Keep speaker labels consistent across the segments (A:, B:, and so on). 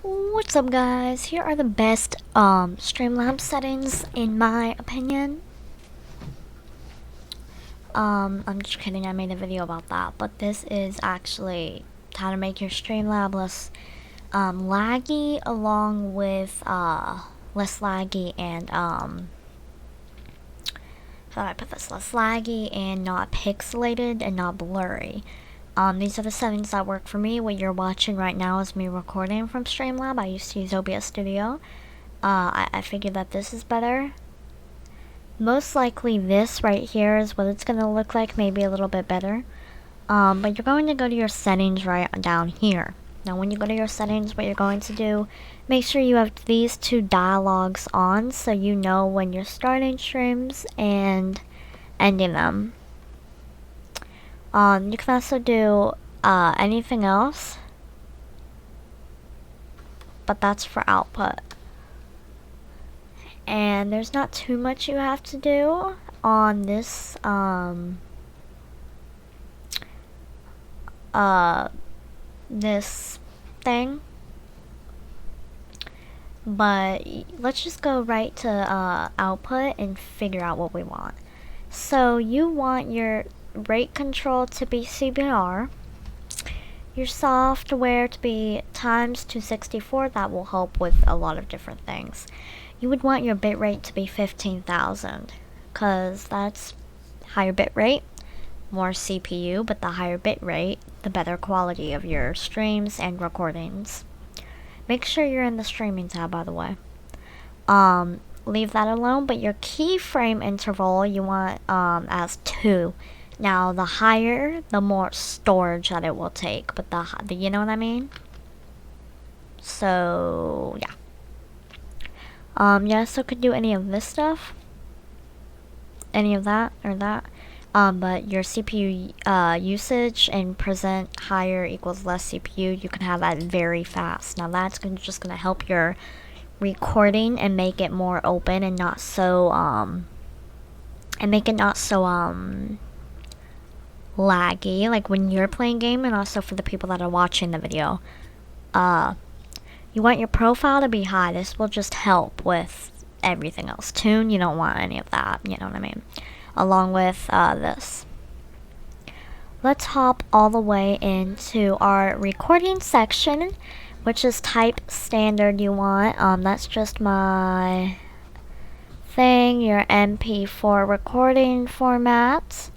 A: What's up, guys? Here are the best Streamlabs settings in my opinion. I'm just kidding, I made a video about that, but this is actually how to make your Streamlabs less laggy, along with less laggy and how do I put this? Less laggy and not pixelated and not blurry. These are the settings that work for me. What you're watching right now is me recording from Streamlabs. I used to use OBS Studio. I figured that this is better. Most likely this right here is what it's going to look like, maybe a little bit better. But you're going to go to your settings right down here. Now when you go to your settings, what you're going to do, make sure you have these two dialogues on so you know when you're starting streams and ending them. You can also do anything else, but that's for output. And there's not too much you have to do on this this thing. But let's just go right to output and figure out what we want. So you want your rate control to be CBR, your software to be times 264. That will help with a lot of different things. You would want your bitrate to be 15,000 because that's higher bitrate, more CPU, but the higher bitrate, the better quality of your streams and recordings. Make sure you're in the streaming tab, by the way. Leave that alone, but your keyframe interval you want as 2. Now the higher, the more storage that it will take, but the you know what I mean? So yeah. Yeah, so could do any of this stuff, any of that or that. But your CPU usage and present higher equals less CPU, you can have that very fast. Now that's just gonna help your recording and make it more open and not so laggy, like when you're playing game, and also for the people that are watching the video. You want your profile to be high. This will just help with everything else. Tune, you don't want any of that, you know what I mean? Along with this. Let's hop all the way into our recording section, which is type standard you want. That's just my thing, your MP4 recording format,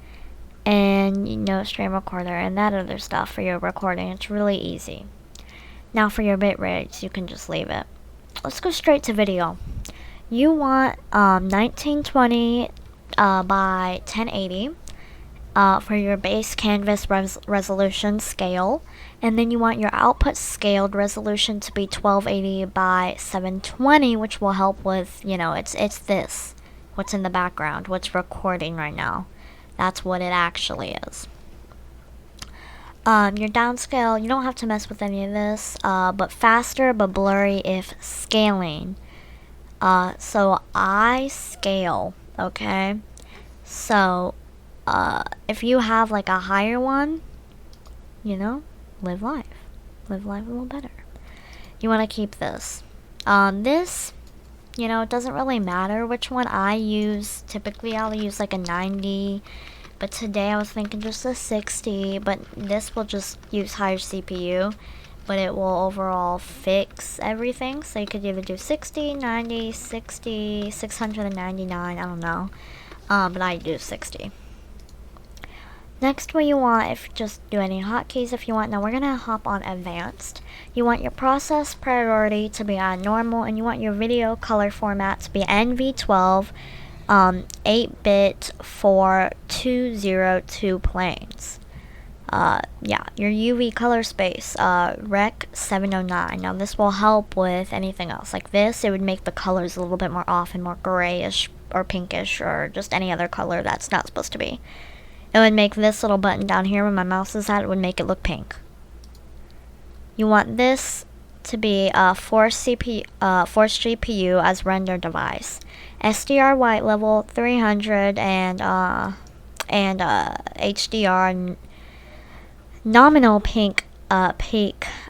A: and stream recorder and that other stuff for your recording. It's really easy. Now for your bit rates, you can just leave it. Let's go straight to video. You want 1920 by 1080 for your base canvas resolution scale, and then you want your output scaled resolution to be 1280 by 720, which will help with, it's this, what's in the background, what's recording right now. That's what it actually is. Your downscale, you don't have to mess with any of this, but faster but blurry if scaling. So I scale, okay? So, if you have like a higher one, live life. Live life a little better. You want to keep this. This, it doesn't really matter which one I use. Typically, I'll use like a 90. But today I was thinking just a 60, but this will just use higher CPU, but it will overall fix everything. So you could either do 60, 90, 60, 699, I don't know. But I do 60. Next, what you want, if just do any hotkeys if you want. Now we're gonna hop on advanced. You want your process priority to be on normal, and you want your video color format to be NV12. 8-bit for 202 planes. Yeah, your UV color space, Rec 709. Now this will help with anything else. Like this, it would make the colors a little bit more off and more grayish or pinkish or just any other color that's not supposed to be. It would make this little button down here where my mouse is at, it would make it look pink. You want this to be force GPU as render device. SDR white level 300 and HDR nominal peak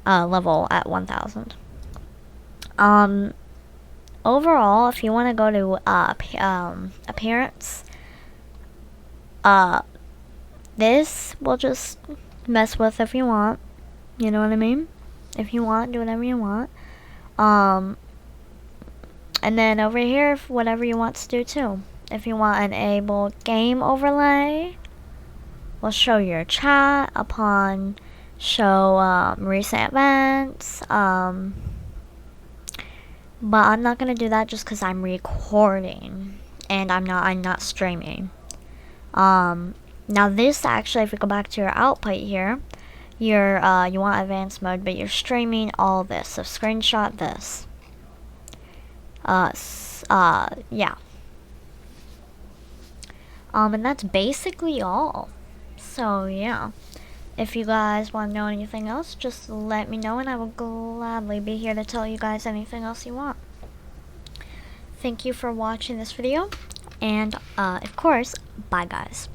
A: level at 1000. overall, if you want to go to appearance, this will just mess with if you want. You know what I mean? If you want, do whatever you want. And then over here, whatever you want to do too. If you want enable game overlay, will show your chat upon show recent events. But I'm not gonna do that just because I'm recording and I'm not streaming. Now this actually, if we go back to your output here, you want advanced mode, but you're streaming all this. So screenshot this. Yeah. And that's basically all. So yeah, if you guys want to know anything else, just let me know and I will gladly be here to tell you guys anything else you want. Thank you for watching this video, and of course, bye guys.